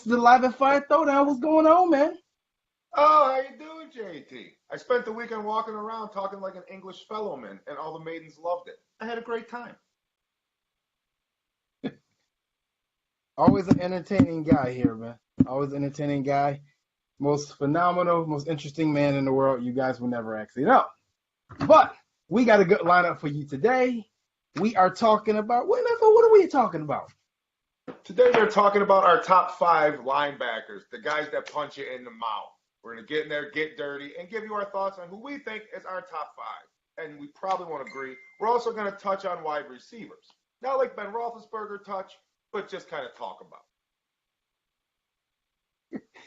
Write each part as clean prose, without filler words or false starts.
host of the Live and Fire Throwdown. What's going on, man? Oh, how you doing, JT? I spent the weekend walking around talking like an English fellowman, and all the maidens loved it. I had a great time. Always an entertaining guy here, man. Always an entertaining guy. Most phenomenal, most interesting man in the world. You guys will never actually know. But we got a good lineup for you today. We are talking about, what are we talking about? Today we're talking about our top 5 linebackers, the guys that punch you in the mouth. We're going to get in there, get dirty, and give you our thoughts on who we think is our top 5. And we probably won't agree. We're also going to touch on wide receivers. Not like Ben Roethlisberger touch, but just kind of talk about.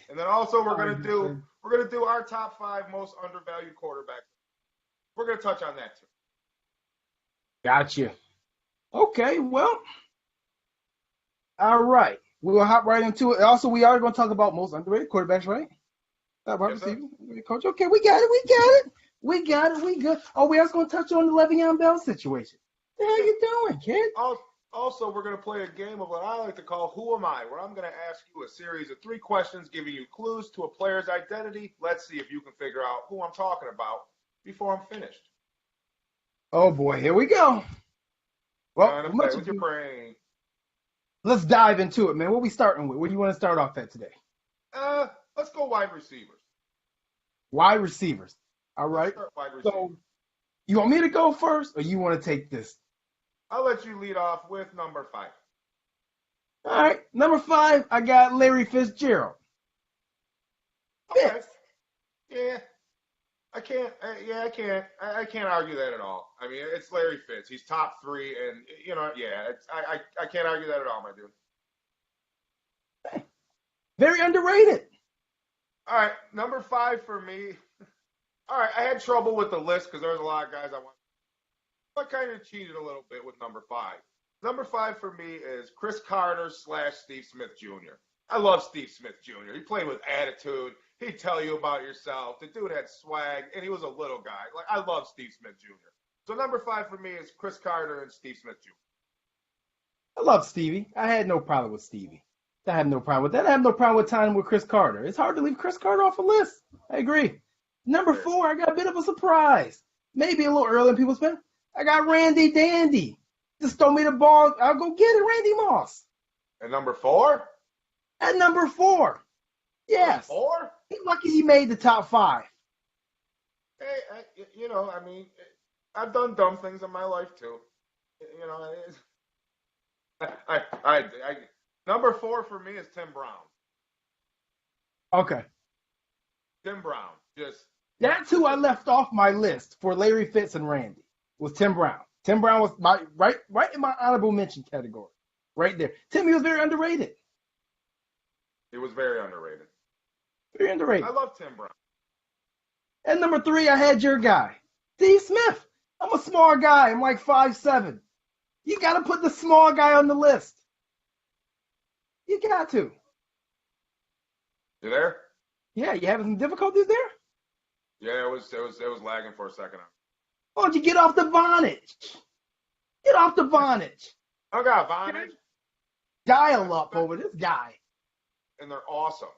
And then also we're going to do our top 5 most undervalued quarterbacks. We're going to touch on that too. Gotcha. Okay, well, all right. We'll hop right into it. Also, we are going to talk about most underrated quarterbacks, right? Yes, Coach. Okay, we got it. We good. Oh, we also going to touch on the Le'Veon Bell situation. What the hell you doing, kid? Also, we're going to play a game of what I like to call Who Am I, where I'm going to ask you a series of 3 questions giving you clues to a player's identity. Let's see if you can figure out who I'm talking about before I'm finished. Oh, boy, here we go. Well, play with your brain. Let's dive into it, man. What are we starting with? What do you want to start off at today? Let's go wide receivers. Wide receivers. All right. Wide receivers. So, you want me to go first, or you want to take this? I'll let you lead off with number 5. All right. Number 5, I got Larry Fitzgerald. Okay. Yeah. I can't argue that at all. I mean, it's Larry Fitz. He's top 3, and I can't argue that at all, my dude. Very underrated. All right, number 5 for me. All right, I had trouble with the list because there was a lot of guys I wanted. I kind of cheated a little bit with number 5. Number 5 for me is Cris Carter / Steve Smith Jr. I love Steve Smith Jr. He played with attitude. He'd tell you about yourself. The dude had swag, and he was a little guy. Like, I love Steve Smith Jr. So number 5 for me is Cris Carter and Steve Smith Jr. I love Stevie. I had no problem with Stevie. I have no problem with that. I have no problem with time with Cris Carter. It's hard to leave Cris Carter off a list. I agree. Number 4, I got a bit of a surprise. Maybe a little early in people's spin. I got Randy Dandy. Just throw me the ball. I'll go get it, Randy Moss. And number 4? At number 4. Yes. 4? He's lucky he made the top 5. Hey, I mean, I've done dumb things in my life too. Number 4 for me is Tim Brown. Okay. Tim Brown, that's who I left off my list for Larry Fitz and Randy, was Tim Brown. Tim Brown was my right in my honorable mention category, right there. Timmy was very underrated. He was very underrated. Very underrated. I love Tim Brown. At number 3, I had your guy, Steve Smith. I'm a small guy. I'm like 5'7". You got to put the small guy on the list. You got to. You there? Yeah, you having some difficulties there? Yeah, it was lagging for a second. Why don't you get off the Vonage? Get off the Vonage. I got Vonage. Dial up over this guy. And they're awesome.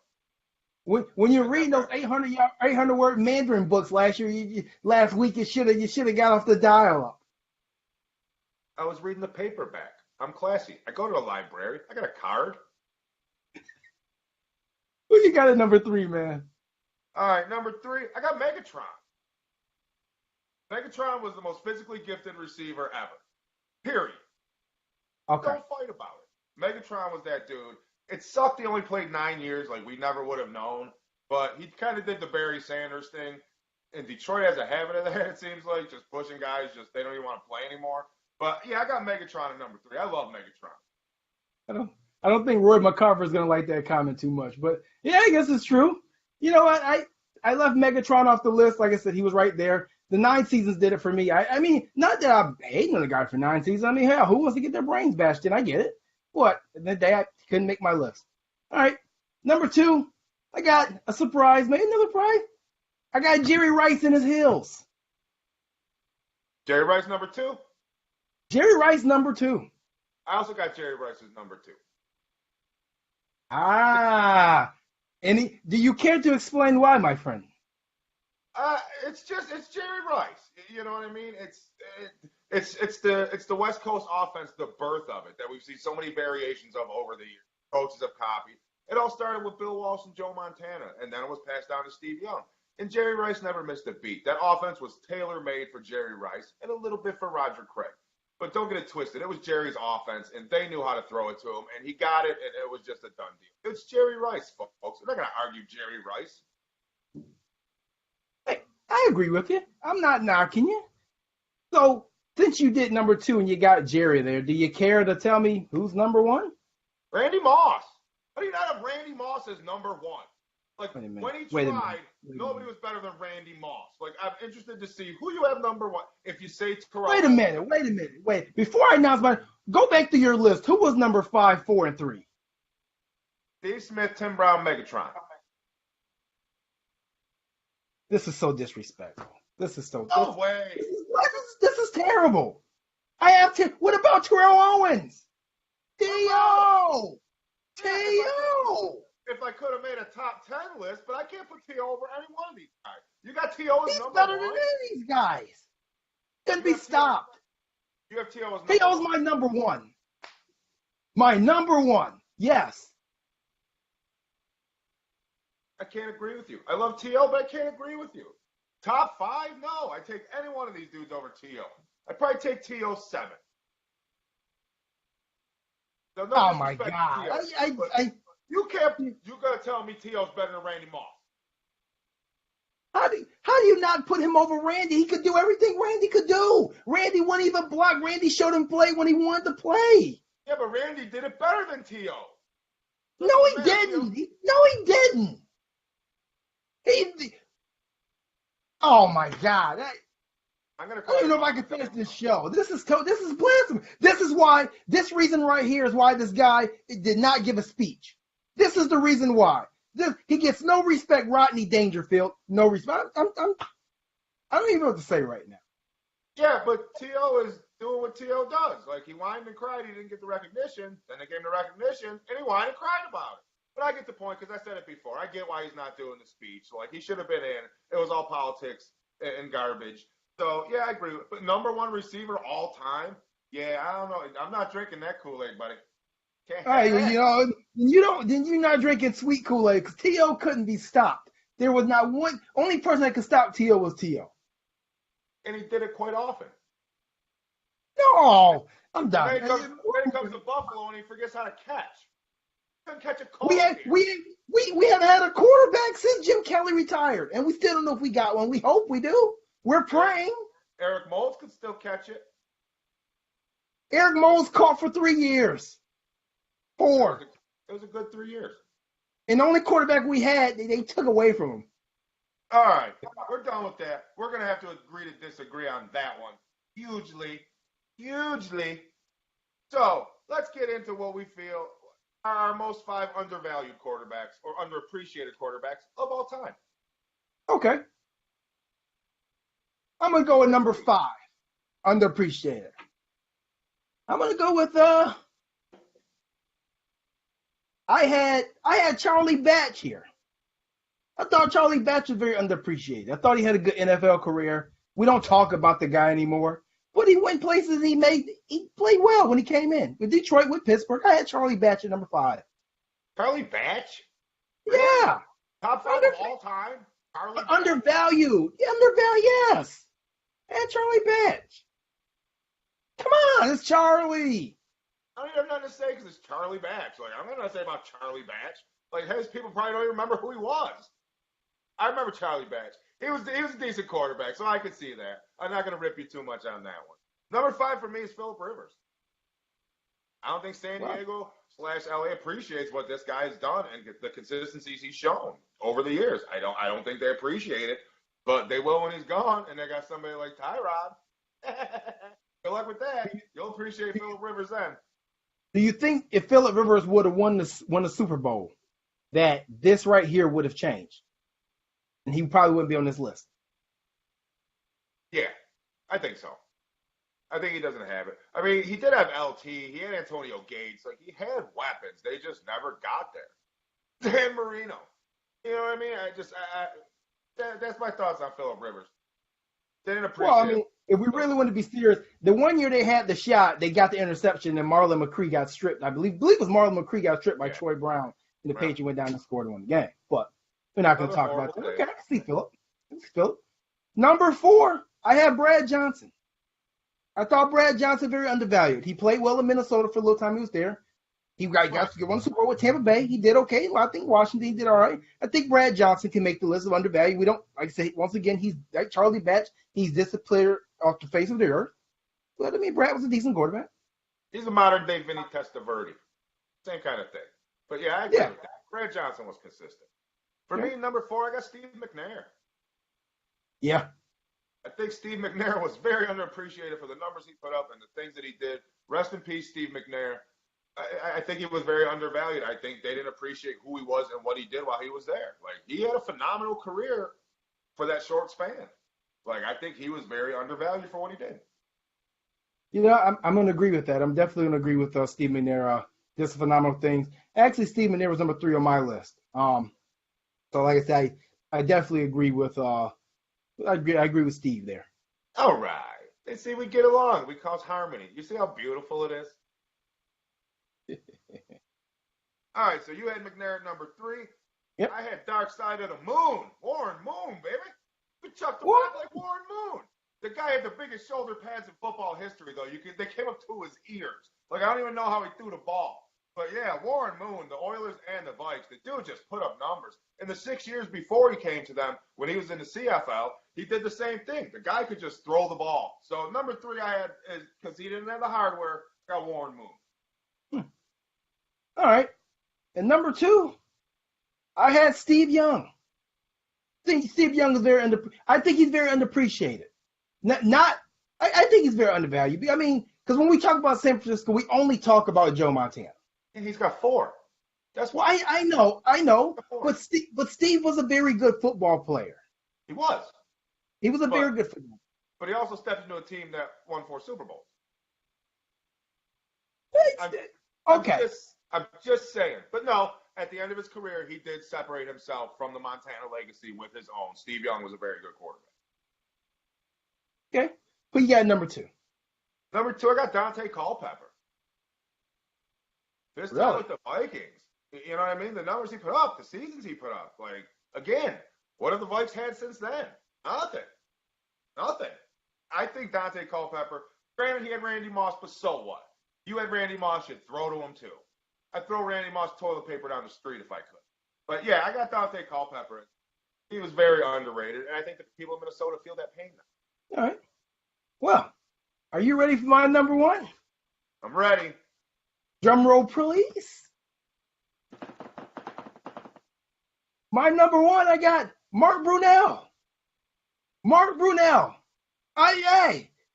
When you're reading those 800 word Mandarin books last week, you should have got off the dial up. I was reading the paperback. I'm classy. I go to the library. I got a card. Who you got at number 3, man? All right, number 3, I got Megatron. Megatron was the most physically gifted receiver ever. Period. Okay. Don't fight about it. Megatron was that dude. It sucked he only played 9 years, like we never would have known. But he kind of did the Barry Sanders thing. And Detroit has a habit of that, it seems like, just pushing guys, they don't even want to play anymore. But, yeah, I got Megatron at number 3. I love Megatron. I don't think Roy McCarver is going to like that comment too much. But, yeah, I guess it's true. You know what? I left Megatron off the list. Like I said, he was right there. The 9 seasons did it for me. I mean, not that I'm hating on the guy for 9 seasons. I mean, hell, who wants to get their brains bashed in? I get it. What? The day I couldn't make my list. All right. Number 2, I got a surprise. Maybe another surprise. I got Jerry Rice in his heels. Jerry Rice, number 2? Jerry Rice, number 2. I also got Jerry Rice as number 2. Ah, do you care to explain why, my friend? It's Jerry Rice. You know what I mean? It's the West Coast offense, the birth of it that we've seen so many variations of over the years. Coaches have copied. It all started with Bill Walsh and Joe Montana, and then it was passed down to Steve Young. And Jerry Rice never missed a beat. That offense was tailor made for Jerry Rice and a little bit for Roger Craig. But don't get it twisted. It was Jerry's offense, and they knew how to throw it to him, and he got it, and it was just a done deal. It's Jerry Rice, folks. We're not going to argue Jerry Rice. Hey, I agree with you. I'm not knocking you. So, since you did number 2 and you got Jerry there, do you care to tell me who's number 1? Randy Moss. How do you not have Randy Moss as number 1? Like, Wait a minute. when he Wait a tried, minute. nobody was better than Randy Moss. Like, I'm interested to see who you have number 1. If you say Terrell. Wait a minute. Wait. Before I announce go back to your list. Who was number 5, 4, and 3? Steve Smith, Tim Brown, Megatron. This is so disrespectful. No way. This is terrible. What about Terrell Owens? T.O. If I could have made a top 10 list, but I can't put T.O. over any one of these guys. You got T.O. as He's number better 1? than any of these guys. Couldn't You be have stopped. You have T.O. as number T.O.'s 1. my number 1. My number 1. Yes. I can't agree with you. I love T.O., but I can't agree with you. Top 5? No. I take any one of these dudes over T.O. I'd probably take T.O. 7. So no Oh my disrespect God. to T.O., you gotta tell me T.O.'s better than Randy Moss. How do you not put him over Randy? He could do everything Randy could do. Randy wouldn't even block. Randy showed him play when he wanted to play. Yeah, but Randy did it better than T.O. No, he didn't. No, he didn't. Oh my God. I don't even know if I can finish this show. This is blasphemy. This reason right here is why this guy did not give a speech. This is the reason why. He gets no respect, Rodney Dangerfield. No respect. I don't even know what to say right now. Yeah, but T.O. is doing what T.O. does. Like, he whined and cried. He didn't get the recognition. Then they gave him the recognition, and he whined and cried about it. But I get the point because I said it before. I get why he's not doing the speech. Like, he should have been in. It was all politics and garbage. So, yeah, I agree. But number 1 receiver all time? Yeah, I don't know. I'm not drinking that Kool-Aid, buddy. Hey, then you're not drinking sweet Kool-Aid because T.O. couldn't be stopped. There was not one. Only person that could stop T.O. was T.O. And he did it quite often. No, I'm done. Then he comes to Buffalo and he forgets how to catch. He couldn't catch a cold. We have had a quarterback since Jim Kelly retired, and we still don't know if we got one. We hope we do. We're praying. Eric Moulds could still catch it. Eric Moulds caught for 3 years. 4. It was a good 3 years. And the only quarterback we had, they took away from him. All right, we're done with that. We're going to have to agree to disagree on that one. Hugely. So let's get into what we feel are our most 5 undervalued quarterbacks or underappreciated quarterbacks of all time. Okay. I'm going to go with number 5, underappreciated. I'm going to go with I had Charlie Batch here. I thought Charlie Batch was very underappreciated. I thought he had a good NFL career. We don't talk about the guy anymore. But he went places he played well when he came in. With Detroit, with Pittsburgh. I had Charlie Batch at number 5. Charlie Batch? Yeah. Top 5 of all time? Undervalued. Yeah, undervalued, yes. I had Charlie Batch. Come on, it's Charlie. I don't have nothing to say because it's Charlie Batch. Like, I'm not going to say about Charlie Batch. Like, his people probably don't even remember who he was. I remember Charlie Batch. He was a decent quarterback, so I could see that. I'm not going to rip you too much on that one. Number 5 for me is Phillip Rivers. I don't think San Diego / LA appreciates what this guy has done and the consistencies he's shown over the years. I don't think they appreciate it, but they will when he's gone, and they got somebody like Tyrod. Good luck with that. You'll appreciate Phillip Rivers then. Do you think if Phillip Rivers would have won the Super Bowl, that this right here would have changed? And he probably wouldn't be on this list. Yeah, I think so. I think he doesn't have it. I mean, he did have LT. He had Antonio Gates. Like, he had weapons. They just never got there. Dan Marino. You know what I mean? That's my thoughts on Philip Rivers. Didn't Well, I appreciate it. mean, if we really want to be serious, the one year they had the shot, they got the interception, and Marlon McCree got stripped. I believe it was Marlon McCree got stripped by Yeah. Troy Brown, and the Well, Patriots went down and scored to win the game. But we're not going to another talk about horrible that. day. Okay, I can see Philip. Number 4, I have Brad Johnson. I thought Brad Johnson very undervalued. He played well in Minnesota for a little time he was there. He got to won the Super Bowl with Tampa Bay. He did okay. Well, I think Washington, he did all right. I think Brad Johnson can make the list of undervalued. We don't, like I say, once again, he's like Charlie Batch. He's just a player off the face of the earth. But, I mean, Brad was a decent quarterback. He's a modern day Vinny Testaverde. Same kind of thing. But yeah, I agree with that. Brad Johnson was consistent. For me, number 4, I got Steve McNair. Yeah. I think Steve McNair was very underappreciated for the numbers he put up and the things that he did. Rest in peace, Steve McNair. I think he was very undervalued. I think they didn't appreciate who he was and what he did while he was there. Like, he had a phenomenal career for that short span. Like, I think he was very undervalued for what he did. You know, I'm going to agree with that. I'm definitely going to agree with Steve McNair. Just phenomenal things. Actually, Steve McNair was number 3 on my list. So, like I said, I definitely agree with I agree with Steve there. All right. And see, we get along. We cause harmony. You see how beautiful it is? All right, so you had McNair at number 3. Yep. I had Dark Side of the Moon. Warren Moon, baby. We chucked him out like Warren Moon. The guy had the biggest shoulder pads in football history, though. They came up to his ears. Like, I don't even know how he threw the ball. But, yeah, Warren Moon, the Oilers and the Vikes, the dude just put up numbers. In the 6 years before he came to them, when he was in the CFL, he did the same thing. The guy could just throw the ball. So, number 3 I had, is because he didn't have the hardware, got Warren Moon. All right. And number 2, I had Steve Young. I think Steve Young is I think he's very underappreciated. I think he's very undervalued. I mean, because when we talk about San Francisco, we only talk about Joe Montana. And he's got 4. That's why I know. But Steve was a very good football player. He was. He was a very good football. But he also stepped into a team that won 4 Super Bowls. I'm just saying. But no, at the end of his career, he did separate himself from the Montana legacy with his own. Steve Young was a very good quarterback. Okay. Who you got number 2? Number 2, I got Dante Culpepper. This time with the Vikings. You know what I mean? The numbers he put up, the seasons he put up. Like, again, what have the Vikes had since then? Nothing. I think Dante Culpepper, granted he had Randy Moss, but so what? You had Randy Moss, you'd throw to him too. I'd throw Randy Moss toilet paper down the street if I could. But yeah, I got Dante Culpepper. He was very underrated, and I think the people of Minnesota feel that pain now. All right. Well, are you ready for my number 1? I'm ready. Drum roll, please. My number 1, I got Mark Brunell.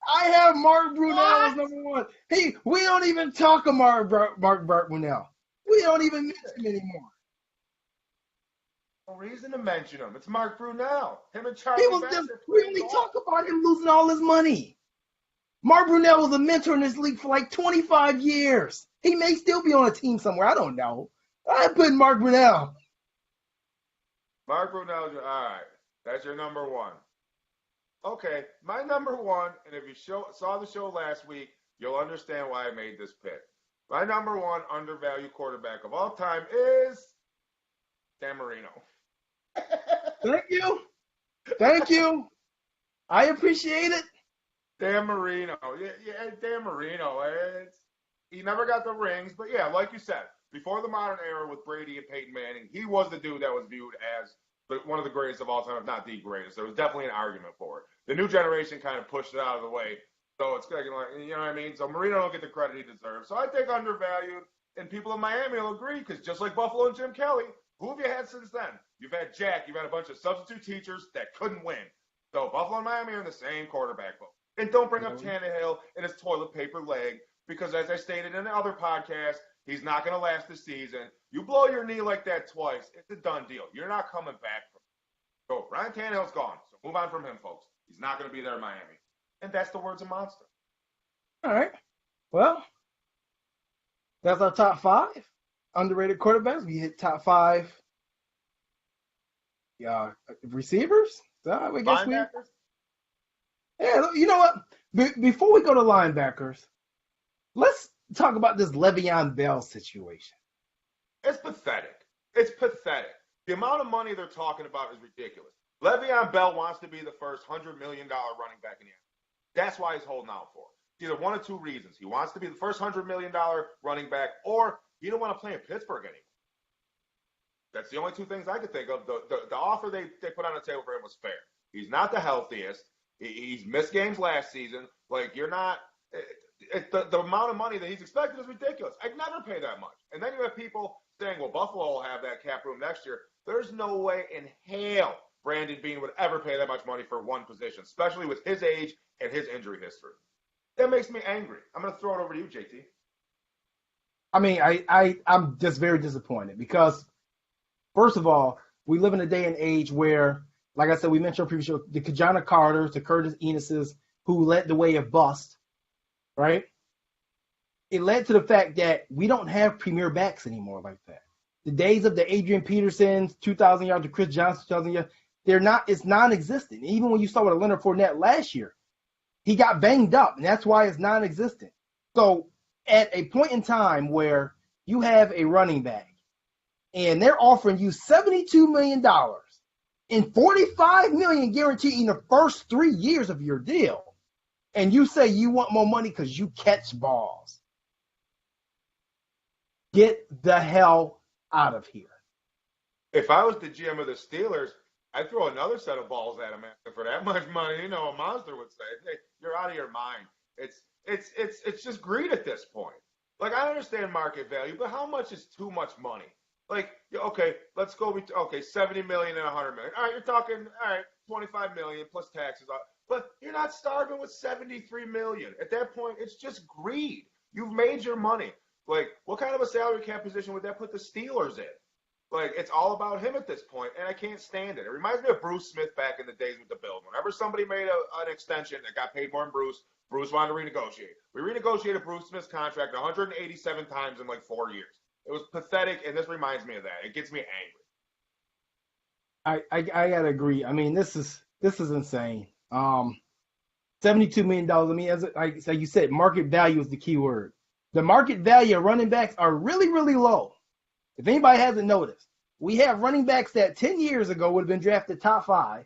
I have Mark Brunell as number 1. We don't even talk of Mark Brunell. We don't even mention him anymore. No reason to mention him. It's Mark Brunell. Him and Charlie. We only talk about him losing all his money. Mark Brunell was a mentor in this league for like 25 years. He may still be on a team somewhere. I don't know. I put Mark Brunell. Mark Brunell, all right. That's your number 1. Okay, my number 1, and if you saw the show last week, you'll understand why I made this pick. My number 1 undervalued quarterback of all time is Dan Marino. Thank you. I appreciate it. Dan Marino. Yeah, Dan Marino. He never got the rings, but yeah, like you said, before the modern era with Brady and Peyton Manning, he was the dude that was viewed as one of the greatest of all time, if not the greatest. There was definitely an argument for it. The new generation kind of pushed it out of the way. So it's like, you know what I mean? So Marino don't get the credit he deserves. So I think undervalued, and people in Miami will agree, because just like Buffalo and Jim Kelly, who have you had since then? You've had Jack. You've had a bunch of substitute teachers that couldn't win. So Buffalo and Miami are in the same quarterback boat. And don't bring up Tannehill and his toilet paper leg, because as I stated in the other podcast, he's not going to last the season. You blow your knee like that twice, it's a done deal. You're not coming back from it. So Ryan Tannehill's gone. So move on from him, folks. He's not going to be there in Miami. And that's the words of Monster. All right. Well, that's our top 5. underrated quarterbacks. We hit top 5 receivers. So I guess we. Linebackers? Yeah, you know what? Before we go to linebackers, let's talk about this Le'Veon Bell situation. It's pathetic. It's pathetic. The amount of money they're talking about is ridiculous. Le'Veon Bell wants to be the first $100 million running back in the NFL. That's why he's holding out for it. It's either one of two reasons. He wants to be the first $100 million running back, or he don't want to play in Pittsburgh anymore. That's the only two things I could think of. The offer they put on the table for him was fair. He's not the healthiest. He's missed games last season. Like, you're not the amount of money that he's expected is ridiculous. I'd never pay that much. And then you have people saying, well, Buffalo will have that cap room next year. There's no way in hell Brandon Beane would ever pay that much money for one position, especially with his age and his injury history. That makes me angry. I'm going to throw it over to you, JT. I mean, I'm just very disappointed because, first of all, we live in a day and age where, like I said, we mentioned on previous show, the Kajana Carters, the Curtis Enuses, who led the way of bust, right? It led to the fact that we don't have premier backs anymore like that. The days of the Adrian Petersons, 2,000 yards, to Chris Johnson, 2,000 yards, it's non-existent. Even when you saw with Leonard Fournette last year, he got banged up, and that's why it's non-existent. So at a point in time where you have a running back, and they're offering you $72 million and $45 million guaranteed in the first 3 years of your deal, and you say you want more money because you catch balls, get the hell out of here. If I was the GM of the Steelers, I'd throw another set of balls at him for that much money. You know, a monster would say, hey, you're out of your mind. It's just greed at this point. Like, I understand market value, but how much is too much money? Like, okay, let's go. Okay, 70 million and 100 million. All right, you're talking, all right, 25 million plus taxes. But you're not starving with 73 million. At that point, it's just greed. You've made your money. Like, what kind of a salary cap position would that put the Steelers in? Like, it's all about him at this point, and I can't stand it. It reminds me of Bruce Smith back in the days with the Bills. Whenever somebody made an extension that got paid more than Bruce wanted to renegotiate. We renegotiated Bruce Smith's contract 187 times in like 4 years. It was pathetic, and this reminds me of that. It gets me angry. I gotta agree. I mean, this is insane. $72 million. I mean, like you said, market value is the key word. The market value of running backs are really, really low. If anybody hasn't noticed, we have running backs that 10 years ago would have been drafted top 5,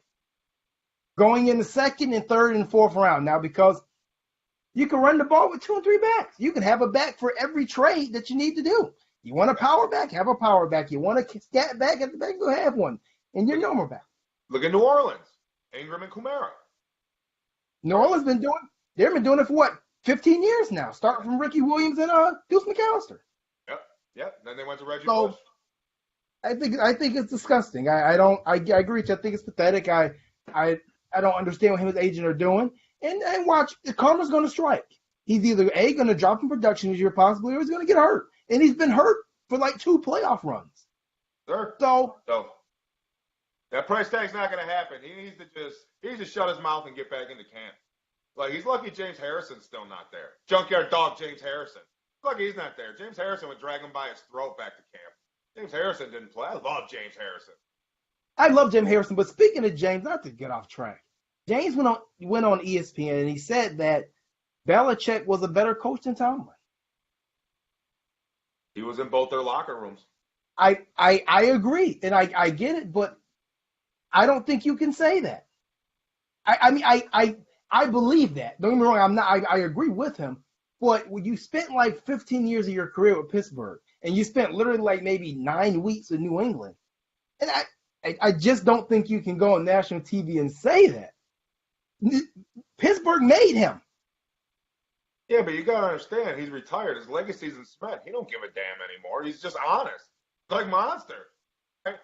going in the second and third and fourth round. Now, because you can run the ball with 2 and 3 backs. You can have a back for every trade that you need to do. You want a power back, have a power back. You want a scat back at the back, go have one. And your normal back. Look at New Orleans, Ingram and Kamara. New Orleans they've been doing it for what, 15 years now, starting from Ricky Williams and Deuce McAllister. Yep. Then they went to Reggie Bush. I think it's disgusting. I agree with you. I think it's pathetic. I don't understand what him and his agent are doing. And watch, the karma's going to strike. He's either going to drop in production this year possibly, or he's going to get hurt. And he's been hurt for like 2 playoff runs. Sure. So that price tag's not going to happen. He needs to shut his mouth and get back into camp. Like, he's lucky James Harrison's still not there. Junkyard dog James Harrison. Lucky he's not there. James Harrison would drag him by his throat back to camp. James Harrison didn't play. I love James Harrison. I love James Harrison, but speaking of James, not to get off track, James went on ESPN and he said that Belichick was a better coach than Tomlin. He was in both their locker rooms. I agree, and I get it, but I don't think you can say that. I believe that. Don't get me wrong. I agree with him. But when you spent like 15 years of your career with Pittsburgh, and you spent literally like maybe 9 weeks in New England, and I just don't think you can go on national TV and say that. Pittsburgh made him. Yeah, but you got to understand, he's retired. His legacy's in cement. He don't give a damn anymore. He's just honest. Like Monster.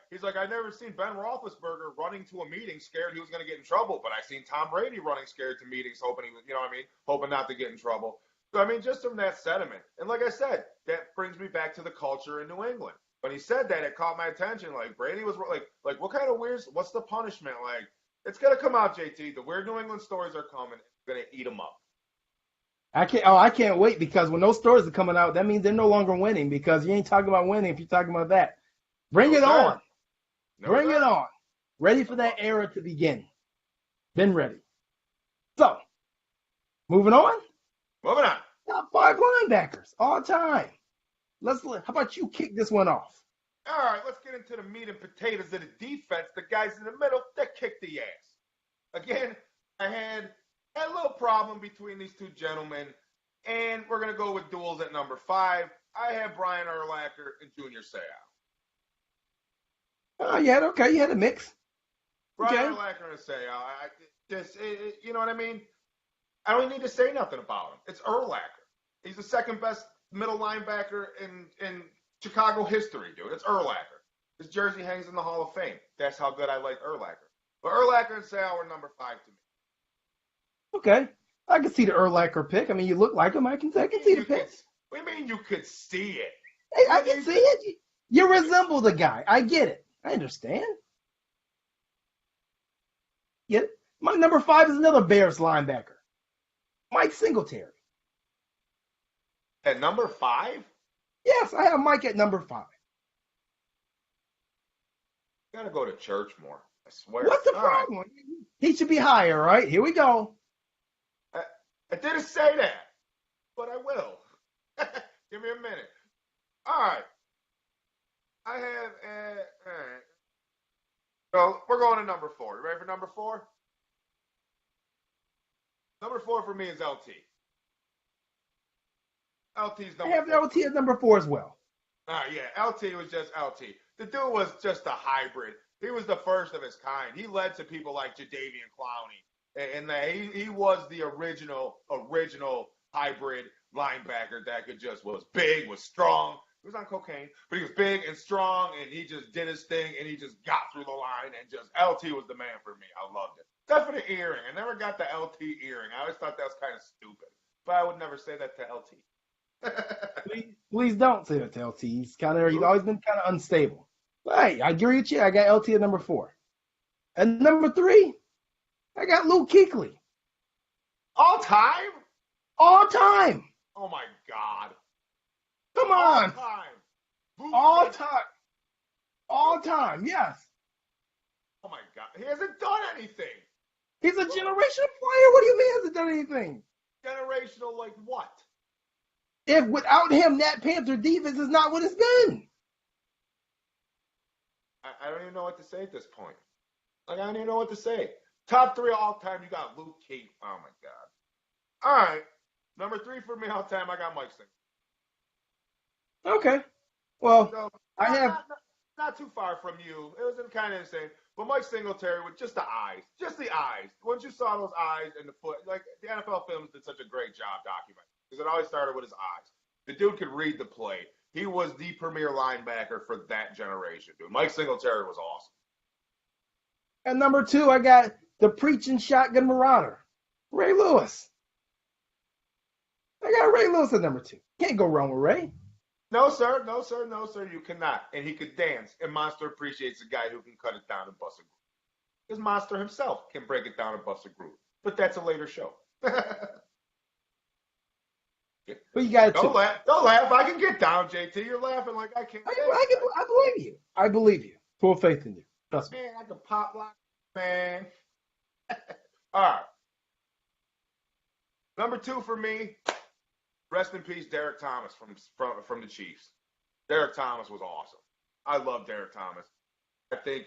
He's like, I never seen Ben Roethlisberger running to a meeting scared he was going to get in trouble, but I seen Tom Brady running scared to meetings hoping not to get in trouble. So, I mean, just from that sentiment. And like I said, that brings me back to the culture in New England. When he said that, it caught my attention. Like, Brady was like what kind of what's the punishment? Like, it's going to come out, JT. The weird New England stories are coming. It's going to eat them up. I can't wait because when those stories are coming out, that means they're no longer winning because you ain't talking about winning if you're talking about that. Bring No, it sir. on. No, Bring it sir. on. Ready for that era to begin. Been ready. So, moving on. Moving on. Top 5 linebackers all time. How about you kick this one off? All right, let's get into the meat and potatoes of the defense. The guys in the middle that kicked the ass. Again, I had a little problem between these two gentlemen, and we're gonna go with duels at number 5. I have Brian Urlacher and Junior Seau. Oh, you had a mix. Brian Okay. Urlacher and Seau. You know what I mean? I don't even need to say nothing about him. It's Urlacher. He's the second best middle linebacker in Chicago history, dude. It's Urlacher. His jersey hangs in the Hall of Fame. That's how good I like Urlacher. But Urlacher and Seau are number 5 to me. Okay. I can see the Urlacher pick. I mean, you look like him. I can see the pick. What do you mean you could see it? Hey, I can see it. You resemble the guy. I get it. I understand. Get it? My number 5 is another Bears linebacker, Mike Singletary. At number 5? Yes, I have Mike at number 5. You gotta go to church more. I swear. What's the problem? Right. He should be higher, right? Here we go. I didn't say that, but I will. Give me a minute. All right. I have. All right. So we're going to number 4. You ready for number 4? Number 4 for me is LT. LT's number. I have LT at number 4 as well. Yeah, LT was just LT. The dude was just a hybrid. He was the first of his kind. He led to people like Jadeveon Clowney, and he was the original hybrid linebacker that was big, was strong. He was on cocaine, but he was big and strong, and he just did his thing, and he just got through the line, and just LT was the man for me. I loved it. Except for the earring. I never got the LT earring. I always thought that was kind of stupid, but I would never say that to LT. Please don't say that to LT. He's always been kind of unstable. But hey, I agree with you. I got LT at number 4. And number 3, I got Luke Kuechly. All time? All time. Oh my God. Come on. All time. All time. All time, yes. Oh my God. He hasn't done anything. He's a generational player. What do you mean he hasn't done anything? Generational like what? If without him, that Panther defense is not what it's been. I don't even know what to say at this point. Like, I don't even know what to say. Top 3 all time, you got Luke Kuechly. Oh my God. All right. Number 3 for me all time, I got Mike Singletary. Okay. Well, So, I have not too far from you. It was kind of the same. But Mike Singletary with just the eyes. Just the eyes. Once you saw those eyes and the foot, like the NFL Films did such a great job documenting. Because it always started with his eyes. The dude could read the play. He was the premier linebacker for that generation, dude. Mike Singletary was awesome. at number 2, I got the preaching shotgun marauder, Ray Lewis. I got Ray Lewis at number 2. Can't go wrong with Ray. No, sir. No, sir. No, sir. You cannot. And he could dance. And Monster appreciates a guy who can cut it down and bust a groove. Because Monster himself can break it down and bust a groove. But that's a later show. Who you got at 2? Don't laugh. Don't laugh. I can get down, JT. You're laughing like I can't. I believe you. I believe you. Full faith in you. Trust me. Man, I can pop lock, man. All right. Number 2 for me, rest in peace, Derek Thomas from the Chiefs. Derek Thomas was awesome. I love Derek Thomas. I think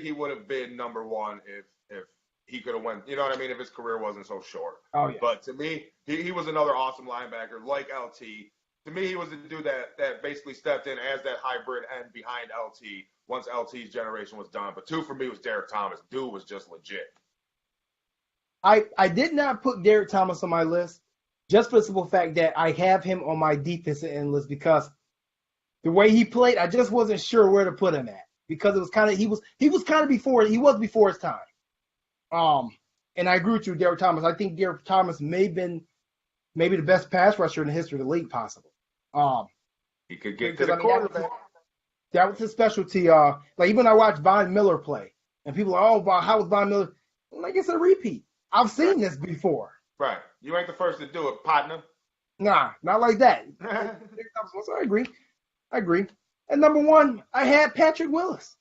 he would have been number 1 if he could have went. You know what I mean? If his career wasn't so short. Oh yeah. But to me, he was another awesome linebacker like LT. To me, he was the dude that basically stepped in as that hybrid end behind LT once LT's generation was done. But 2 for me was Derek Thomas. Dude was just legit. I did not put Derek Thomas on my list just for the simple fact that I have him on my defensive end list because the way he played, I just wasn't sure where to put him at because it was kind of he was kind of before his time. And I agree with you, Derek Thomas. I think Derek Thomas may have been maybe the best pass rusher in the history of the league, possible. He could get to the quarterback. That was his specialty. Like even when I watched Von Miller play, and people are, how was Von Miller? I'm like, it's a repeat. I've seen this before. Right. You ain't the first to do it, partner. Nah, not like that. So I agree. I agree. And number one, I had Patrick Willis.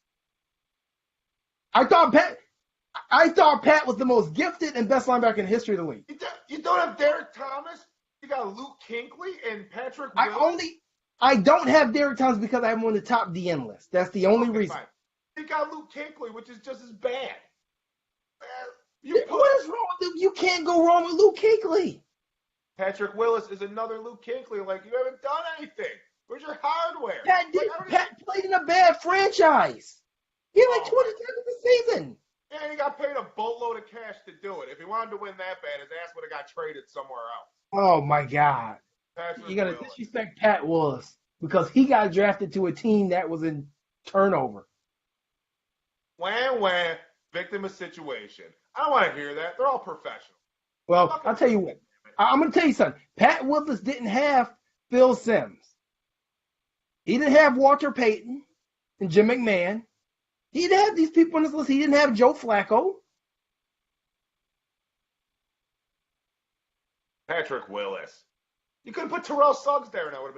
I thought Pat was the most gifted and best linebacker in the history of the league. You don't have Derek Thomas. You got Luke Kuechly and Patrick Willis. I don't have Derek Thomas because I have him on the top DN list. That's the only reason. Fine. You got Luke Kuechly, which is just as bad. What is wrong with you? You can't go wrong with Luke Kuechly. Patrick Willis is another Luke Kuechly. Like, you haven't done anything. Where's your hardware? Pat played in a bad franchise. He had like 20 times this season. Yeah, and he got paid a boatload of cash to do it. If he wanted to win that bad, his ass would have got traded somewhere else. Oh, my God. You got to disrespect Pat Willis because he got drafted to a team that was in turnover. Wham, victim of situation. I don't want to hear that. They're all professional. Well, I'll tell you what. I'm going to tell you something. Pat Willis didn't have Phil Simms. He didn't have Walter Payton and Jim McMahon. He didn't have these people on this list. He didn't have Joe Flacco. Patrick Willis. You could have put Terrell Suggs there and that would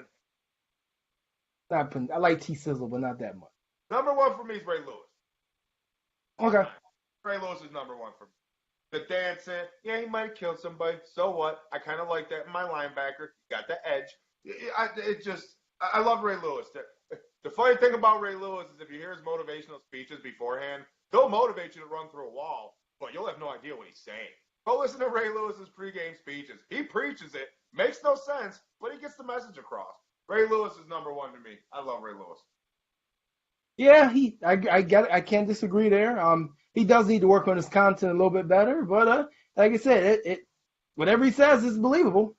have been. I like T Sizzle, but not that much. Number one for me is Ray Lewis. Okay. Ray Lewis is number one for me. The dancing, yeah, he might have killed somebody. So what? I kind of like that in my linebacker. He got the edge. I love Ray Lewis. The funny thing about Ray Lewis is if you hear his motivational speeches beforehand, they'll motivate you to run through a wall, but you'll have no idea what he's saying. Go listen to Ray Lewis's pregame speeches. He preaches it. Makes no sense, but he gets the message across. Ray Lewis is number one to me. I love Ray Lewis. Yeah, I get it. I can't disagree there. He does need to work on his content a little bit better, but like I said, whatever he says is believable.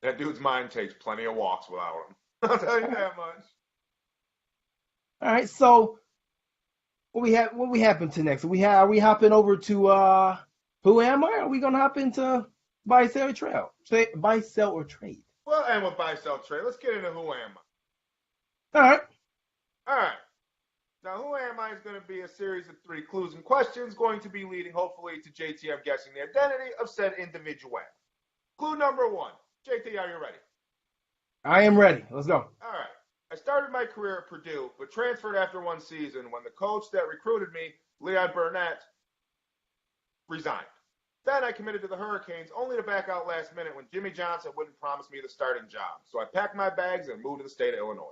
That dude's mind takes plenty of walks without him. I'll tell you that much. All right, so what we happen to next? Are we hopping over to Who Am I? Are we gonna hop into buy, sell, or trade? Buy, sell, or trade? Well, and with buy, sell, trade, let's get into Who Am I? All right. Now, Who Am I is going to be a series of 3 clues and questions going to be leading, hopefully, to JT guessing the identity of said individual. Clue number 1. JT, are you ready? I am ready. Let's go. All right. I started my career at Purdue, but transferred after one season when the coach that recruited me, Leon Burnett, resigned. Then I committed to the Hurricanes, only to back out last minute when Jimmy Johnson wouldn't promise me the starting job. So I packed my bags and moved to the state of Illinois.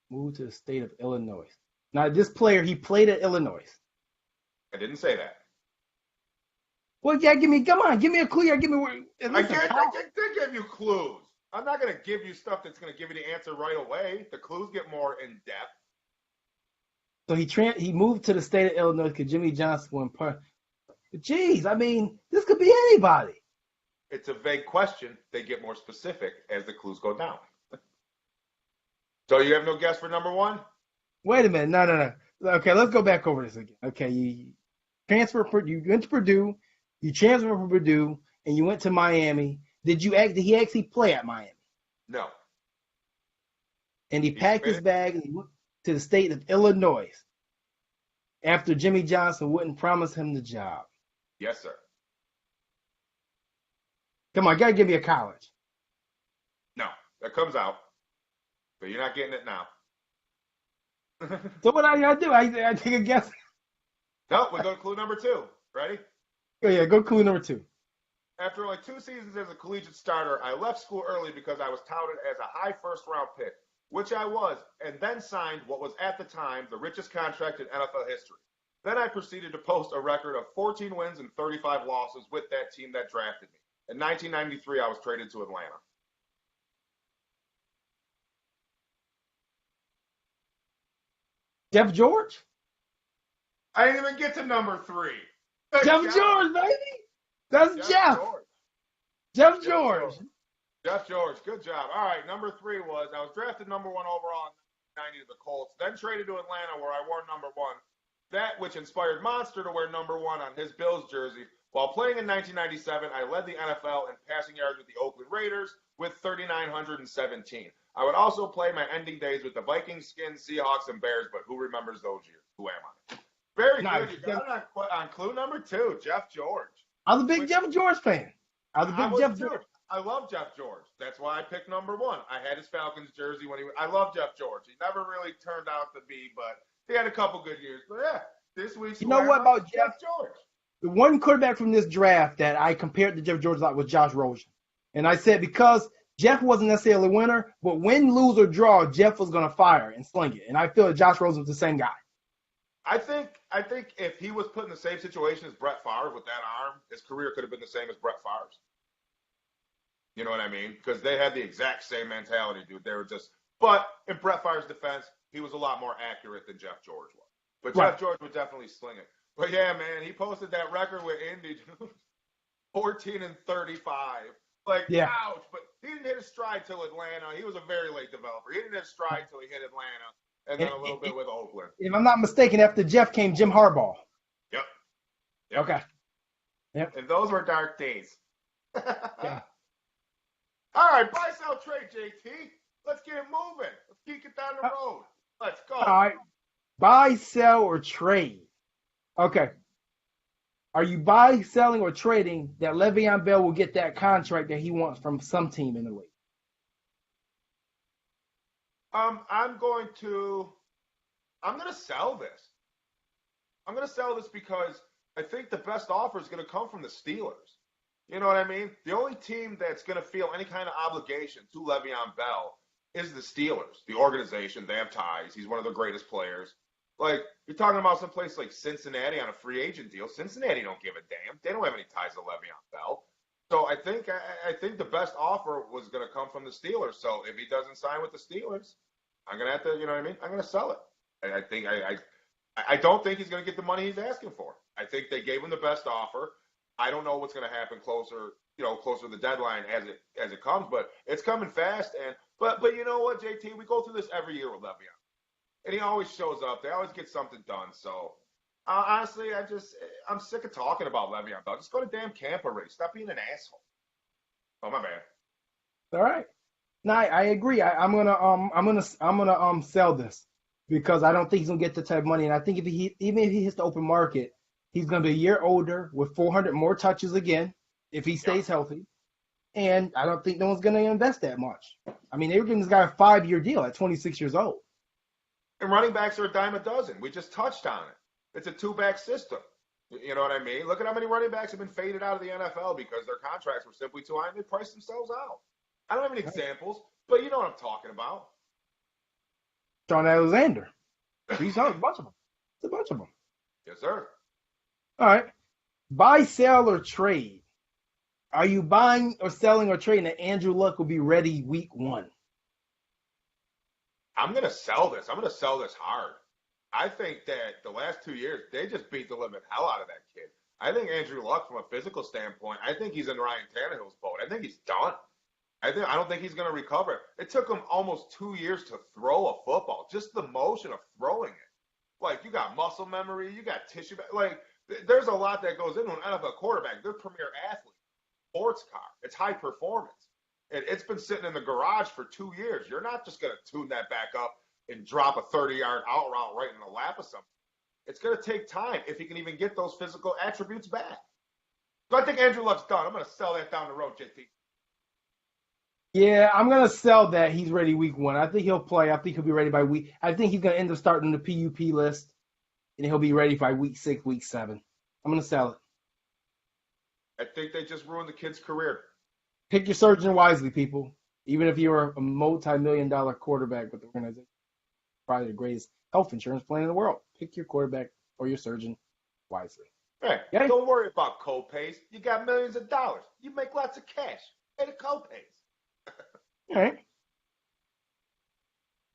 Moved to the state of Illinois. Now, this player, he played at Illinois. I didn't say that. Well, yeah, give me a clue. I can't give you clues. I'm not going to give you stuff that's going to give you the answer right away. The clues get more in depth. So he moved to the state of Illinois because Jimmy Johnson went part. Jeez, I mean, this could be anybody. It's a vague question. They get more specific as the clues go down. So you have no guess for number 1? Wait a minute. No. Okay, let's go back over this again. Okay, you went to Purdue, you transferred from Purdue, and you went to Miami. Did he actually play at Miami? No. And he packed his bag and he went to the state of Illinois after Jimmy Johnson wouldn't promise him the job. Yes, sir. Come on, gotta give me a college. No, that comes out. But you're not getting it now. So what I gotta do? I take a guess. No, we go to clue number 2. Ready? Oh, yeah, go clue number 2. After only 2 seasons as a collegiate starter, I left school early because I was touted as a high first-round pick, which I was, and then signed what was at the time the richest contract in NFL history. Then I proceeded to post a record of 14 wins and 35 losses with that team that drafted me. In 1993, I was traded to Atlanta. Jeff George? I didn't even get to number 3. Jeff George, baby. That's Jeff. Jeff George. Jeff George. Good job. All right, number 3 was I was drafted number 1 overall in 1990 to the Colts, then traded to Atlanta where I wore number 1. That which inspired Monster to wear number 1 on his Bills jersey. While playing in 1997, I led the NFL in passing yards with the Oakland Raiders with 3,917. I would also play my ending days with the Vikings, Skins, Seahawks, and Bears, but who remembers those years? Who am I? Very Nah, good. You got it on clue number 2, Jeff George. I was a big Jeff George fan. I was too. I love Jeff George. That's why I picked number 1. I had his Falcons jersey when I love Jeff George. He never really turned out to be, but he had a couple good years. But yeah, this week's You know what about Jeff George? The one quarterback from this draft that I compared to Jeff George a lot was Josh Rosen. And I said because Jeff wasn't necessarily a winner, but win, lose, or draw, Jeff was going to fire and sling it. And I feel that Josh Rosen was the same guy. I think if he was put in the same situation as Brett Favre with that arm, his career could have been the same as Brett Favre's. You know what I mean? Because they had the exact same mentality, dude. They were just – but in Brett Favre's defense, he was a lot more accurate than Jeff George was. But Jeff George would definitely sling it. But, yeah, man, he posted that record with Indy, 14-35. Like, ouch. But he didn't hit his stride till Atlanta. He was a very late developer. He didn't hit his stride till he hit Atlanta and then a little bit with Oakland. If I'm not mistaken, after Jeff came Jim Harbaugh. Yep. Okay. Yep. And those were dark days. Yeah. All right, buy, sell, trade, JT. Let's get it moving. Let's keep it down the road. Let's go. All right. Buy, sell, or trade. Okay. Are you buying, selling, or trading that Le'Veon Bell will get that contract that he wants from some team in the league? I'm going to sell this. I'm going to sell this because I think the best offer is going to come from the Steelers. You know what I mean? The only team that's going to feel any kind of obligation to Le'Veon Bell is the Steelers, the organization. They have ties. He's one of the greatest players. Like, you're talking about some place like Cincinnati on a free agent deal. Cincinnati don't give a damn. They don't have any ties to Le'Veon Bell. So I think the best offer was going to come from the Steelers. So if he doesn't sign with the Steelers, I'm going to have to, you know what I mean? I'm going to sell it. I don't think he's going to get the money he's asking for. I think they gave him the best offer. I don't know what's going to happen closer to the deadline as it comes, but it's coming fast. But you know what, JT? We go through this every year with Le'Veon. And he always shows up. They always get something done. So, honestly, I'm sick of talking about Le'Veon Bell. Just go to damn camp already. Stop being an asshole. Oh, my bad. All right. No, I agree. I'm gonna sell this because I don't think he's gonna get the type of money. And I think even if he hits the open market, he's gonna be a year older with 400 more touches again if he stays healthy. And I don't think no one's gonna invest that much. I mean, they were giving this guy a 5-year deal at 26 years old. And running backs are a dime a dozen. We just touched on it. It's a 2-back system. You know what I mean? Look at how many running backs have been faded out of the NFL because their contracts were simply too high and they priced themselves out. I don't have any examples, but you know what I'm talking about. Shaun Alexander. He's a bunch of them. It's a bunch of them. Yes, sir. All right. Buy, sell, or trade. Are you buying or selling or trading that Andrew Luck will be ready week 1? I'm going to sell this. I'm going to sell this hard. I think that the last 2 years, they just beat the living hell out of that kid. I think Andrew Luck, from a physical standpoint, I think he's in Ryan Tannehill's boat. I think he's done. I don't think he's going to recover. It took him almost 2 years to throw a football. Just the motion of throwing it. Like, you got muscle memory. You got tissue. Like, there's a lot that goes into an NFL quarterback. They're premier athlete. Sports car. It's high performance. It's been sitting in the garage for 2 years. You're not just going to tune that back up and drop a 30-yard out route right in the lap of something. It's going to take time if he can even get those physical attributes back. So I think Andrew Luck's done. I'm going to sell that down the road, JT. Yeah, I'm going to sell that he's ready week 1. I think he'll play. I think he'll be ready by week. I think he's going to end up starting the PUP list, and he'll be ready by week 6, week 7. I'm going to sell it. I think they just ruined the kid's career. Pick your surgeon wisely, people. Even if you're a multi-million-dollar quarterback with the organization, probably the greatest health insurance plan in the world. Pick your quarterback or your surgeon wisely. Hey, don't worry about co-pays. You got millions of dollars. You make lots of cash. Pay the co-pays. All right.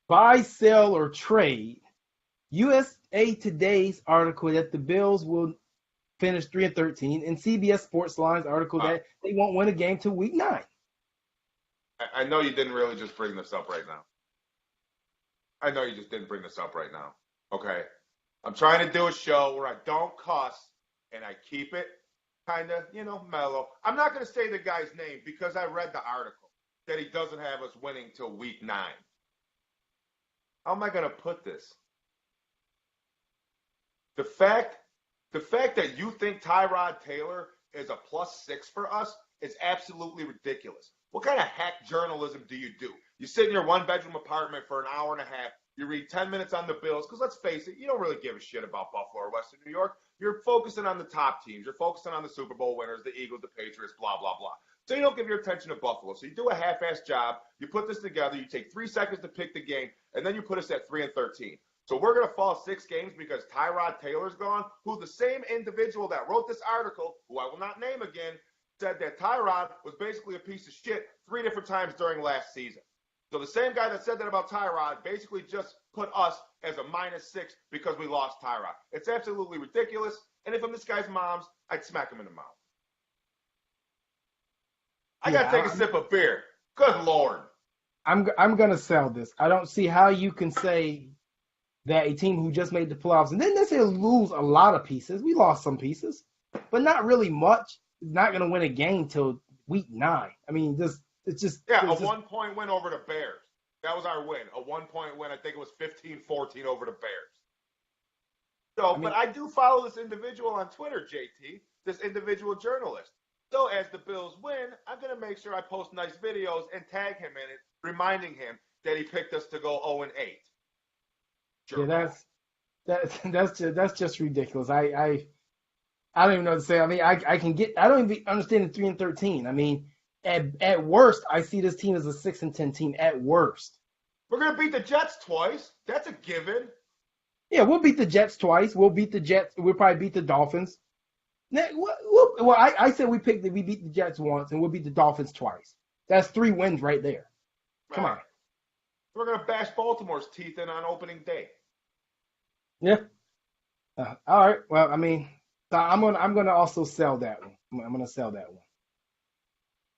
Buy, sell, or trade. USA Today's article that the Bills will finish 3-13, and CBS Sports Line's article that they won't win a game till week 9. I know you didn't really just bring this up right now. I know you just didn't bring this up right now. Okay? I'm trying to do a show where I don't cuss and I keep it kind of, mellow. I'm not going to say the guy's name because I read the article that he doesn't have us winning till week 9. How am I going to put this? The fact that you think Tyrod Taylor is a +6 for us is absolutely ridiculous. What kind of hack journalism do you do? You sit in your one-bedroom apartment for an hour and a half. You read 10 minutes on the Bills, because let's face it, you don't really give a shit about Buffalo or Western New York. You're focusing on the top teams. You're focusing on the Super Bowl winners, the Eagles, the Patriots, blah, blah, blah. So you don't give your attention to Buffalo. So you do a half-assed job. You put this together. You take 3 seconds to pick the game, and then you put us at 3-13. So we're going to fall 6 games because Tyrod Taylor's gone, who the same individual that wrote this article, who I will not name again, said that Tyrod was basically a piece of shit 3 different times during last season. So the same guy that said that about Tyrod basically just put us as a -6 because we lost Tyrod. It's absolutely ridiculous. And if I'm this guy's mom's, I'd smack him in the mouth. I got to take a sip of beer. Good Lord. I'm going to sell this. I don't see how you can say that a team who just made the playoffs and didn't necessarily lose a lot of pieces. We lost some pieces, but not really much. Is not going to win a game till week 9. I mean, it's just a 1-point win over the Bears. That was our win. A 1-point win. I think it was 15-14 over the Bears. So, but I do follow this individual on Twitter, JT, this individual journalist. So as the Bills win, I'm going to make sure I post nice videos and tag him in it, reminding him that he picked us to go 0-8. Sure. Yeah, that's just ridiculous. I don't even know what to say. I mean, I don't even understand the 3-13. I mean, at worst, I see this team as a 6-10 team. At worst, we're gonna beat the Jets twice. That's a given. Yeah, we'll beat the Jets twice. We'll beat the Jets. We'll probably beat the Dolphins. Well, I said we beat the Jets once, and we'll beat the Dolphins twice. That's 3 wins right there. Come on. We're gonna bash Baltimore's teeth in on opening day. Yeah. All right. Well, I mean, I'm gonna also sell that one. I'm gonna sell that one.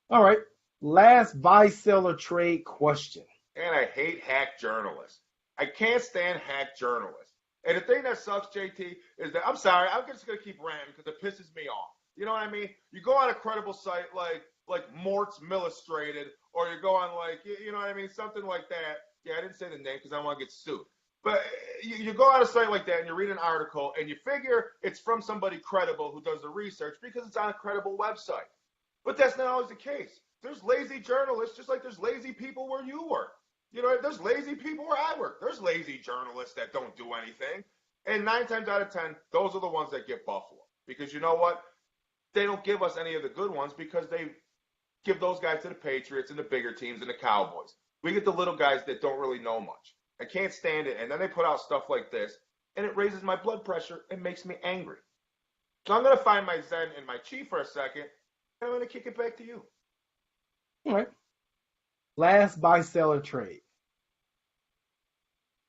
All right. Last buy, sell, or trade question. And I hate hack journalists. I can't stand hack journalists. And the thing that sucks, JT, is that I'm sorry, I'm just gonna keep ranting because it pisses me off. You know what I mean? You go on a credible site like Mort's Millustrated, or you go on you know what I mean, something like that. Yeah, I didn't say the name because I don't want to get sued. But you go on a site like that and you read an article and you figure it's from somebody credible who does the research because it's on a credible website. But that's not always the case. There's lazy journalists just like there's lazy people where you work. You know, there's lazy people where I work. There's lazy journalists that don't do anything. And 9 times out of 10, those are the ones that get Buffalo. Because you know what? They don't give us any of the good ones because they give those guys to the Patriots and the bigger teams and the Cowboys. We get the little guys that don't really know much. I can't stand it. And then they put out stuff like this, and it raises my blood pressure and makes me angry. So I'm going to find my zen and my chi for a second, and I'm going to kick it back to you. All right. Last buy, sell, or trade.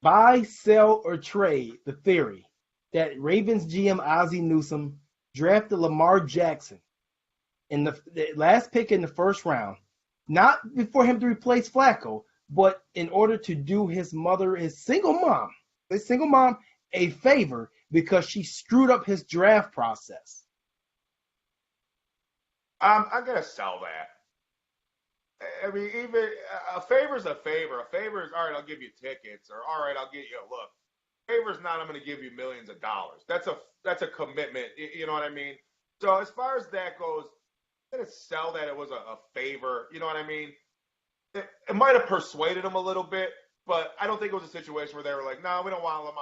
Buy, sell, or trade the theory that Ravens GM Ozzie Newsome drafted Lamar Jackson in the last pick in the first round, not for him to replace Flacco, but in order to do his single mom, a favor because she screwed up his draft process. I'm going to sell that. I mean, even a favor's a favor. A favor is, all right, I'll give you tickets, or all right, I'll get you a look. Favor's not, I'm going to give you millions of dollars. That's a commitment. You know what I mean? So as far as that goes, I'm going to sell that it was a favor. You know what I mean? It might have persuaded them a little bit, but I don't think it was a situation where they were like, no, we don't want Lamar.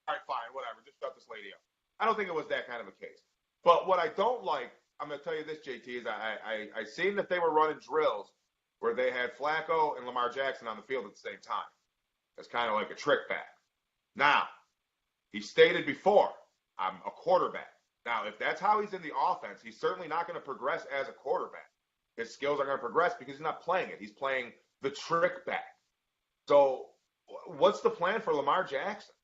All right, fine, whatever. Just shut this lady up. I don't think it was that kind of a case. But what I don't like, I'm going to tell you this, JT, is I seen that they were running drills where they had Flacco and Lamar Jackson on the field at the same time. It's kind of like a trick back. Now, he stated before, I'm a quarterback. Now, if that's how he's in the offense, he's certainly not going to progress as a quarterback. His skills are going to progress because he's not playing it. He's playing the trick back. So what's the plan for Lamar Jackson?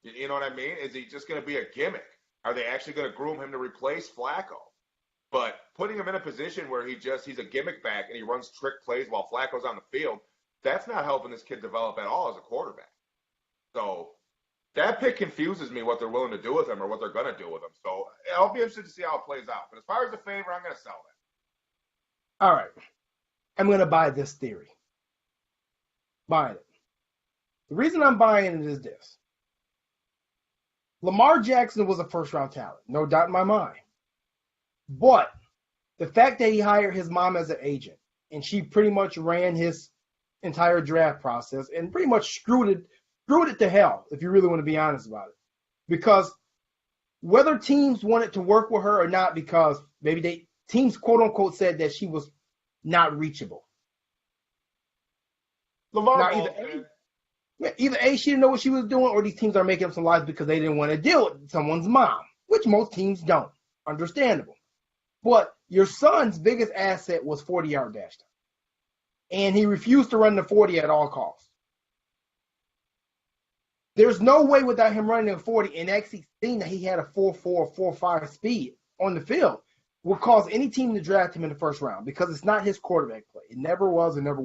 You know what I mean? Is he just going to be a gimmick? Are they actually going to groom him to replace Flacco? But putting him in a position where he's a gimmick back and he runs trick plays while Flacco's on the field, that's not helping this kid develop at all as a quarterback. So that pick confuses me what they're willing to do with him or what they're going to do with him. So I'll be interested to see how it plays out. But as far as the favor, I'm going to sell that. All right. I'm going to buy this theory. Buying it. The reason I'm buying it is this. Lamar Jackson was a first-round talent, no doubt in my mind. But the fact that he hired his mom as an agent and she pretty much ran his entire draft process and pretty much screwed it to hell, if you really want to be honest about it. Because whether teams wanted to work with her or not, because maybe teams quote unquote said that she was not reachable. Lamar either A, she didn't know what she was doing, or these teams are making up some lies because they didn't want to deal with someone's mom, which most teams don't. Understandable. But your son's biggest asset was 40-yard dash time. And he refused to run the 40 at all costs. There's no way without him running a 40 and actually seeing that he had a 4.4, 4.5 speed on the field will cause any team to draft him in the first round because it's not his quarterback play. It never was and never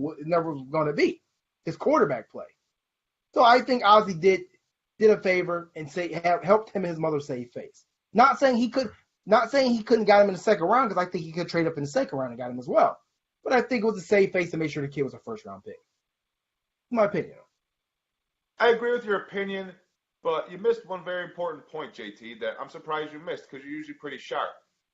was going to be his quarterback play. So I think Ozzie did a favor and helped him and his mother save face. Not saying he couldn't got him in the second round because I think he could trade up in the second round and got him as well. But I think it was a save face to make sure the kid was a first round pick. My opinion. I agree with your opinion, but you missed one very important point, JT, that I'm surprised you missed because you're usually pretty sharp.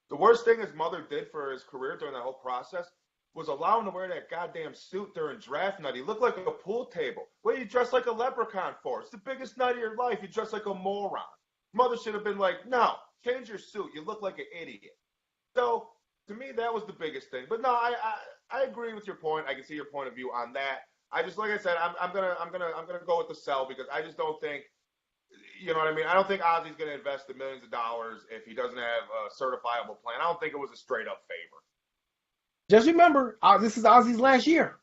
The worst thing his mother did for his career during that whole process was allow him to wear that goddamn suit during draft night. He looked like a pool table. What are you dressed like a leprechaun for? It's the biggest night of your life. You dress like a moron. Mother should have been like, no, change your suit. You look like an idiot. So to me, that was the biggest thing. But no, I agree with your point. I can see your point of view on that. I just, like I said, I'm gonna go with the sell because I just don't think, you know what I mean? I don't think Ozzie's gonna invest the millions of dollars if he doesn't have a certifiable plan. I don't think it was a straight up favor. Just remember, this is Ozzie's last year.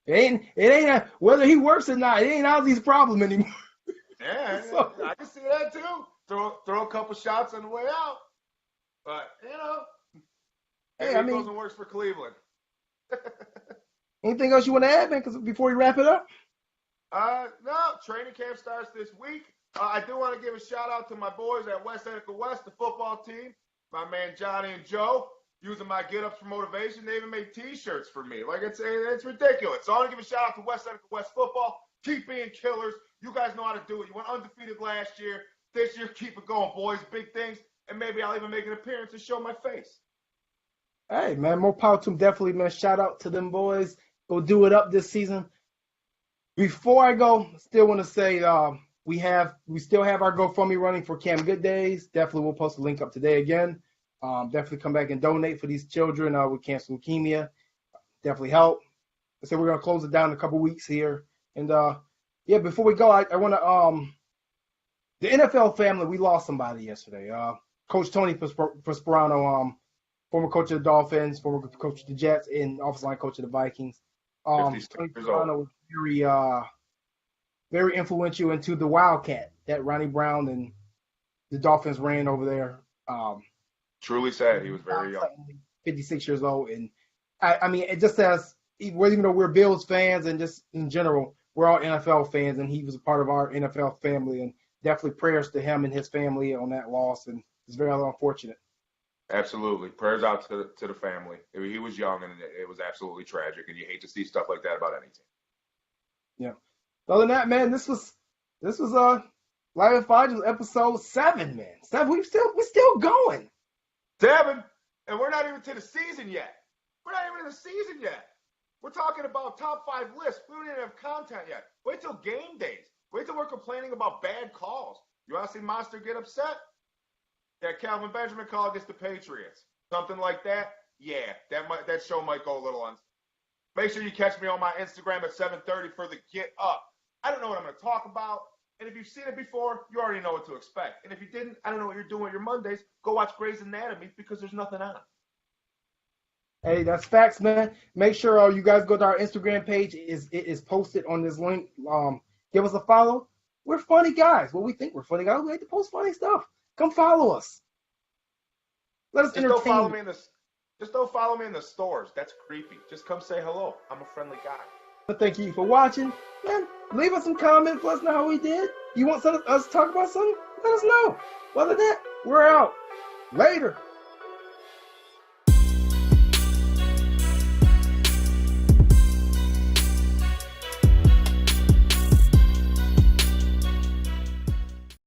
It ain't whether he works or not. It ain't Ozzie's problem anymore. Yeah, so, I can see that too. Throw a couple shots on the way out. But maybe he goes and works for Cleveland. Anything else you want to add, man? Because before we wrap it up. No. Training camp starts this week. I do want to give a shout out to my boys at West Seneca West, the football team. My man Johnny and Joe, using my get-ups for motivation. They even made T-shirts for me. Like it's ridiculous. So I want to give a shout out to West Seneca West football. Keep being killers. You guys know how to do it. You went undefeated last year. This year, keep it going, boys. Big things. And maybe I'll even make an appearance and show my face. Hey, man, more power to them. Definitely, man. Shout out to them boys. Go do it up this season. Before I go, still want to say we still have our GoFundMe running for Cam Good Days. Definitely, we'll post a link up today again. Definitely come back and donate for these children with cancer leukemia. Definitely help. I said we're gonna close it down in a couple weeks here. And before we go, I want to the NFL family. We lost somebody yesterday. Coach Tony Prosperano, former coach of the Dolphins, former coach of the Jets, and offensive line coach of the Vikings. Tony Prosperano was very influential into the Wildcat that Ronnie Brown and the Dolphins ran over there. Truly sad. He was very young. 56 years old. And, I mean, it just says, even though we're Bills fans and just in general, we're all NFL fans, and he was a part of our NFL family. And definitely prayers to him and his family on that loss. And it's very unfortunate. Absolutely. Prayers out to the family. He was young, and it was absolutely tragic, and you hate to see stuff like that about any team. Yeah. Other than that, man, this was Live at Five episode 7, man. 7. We're still going. 7, and we're not even to the season yet. We're not even in the season yet. We're talking about top 5 lists. We don't even have content yet. Wait till game days. Wait till we're complaining about bad calls. You want to see Monster get upset? That Calvin Benjamin call against the Patriots. Something like that? Yeah, that show might go a little on. Make sure you catch me on my Instagram at 7:30 for the Get Up. I don't know what I'm going to talk about. And if you've seen it before, you already know what to expect. And if you didn't, I don't know what you're doing with your Mondays. Go watch Grey's Anatomy because there's nothing on. Hey, that's facts, man. Make sure you guys go to our Instagram page. It is posted on this link. Give us a follow. We're funny guys. Well, we think we're funny guys. We like to post funny stuff. Come follow us. Let us entertain you. Just don't follow me in the stores. That's creepy. Just come say hello. I'm a friendly guy. But thank you for watching. Man, leave us some comments. Let us know how we did. You want us to talk about something? Let us know. Other than that, we're out. Later.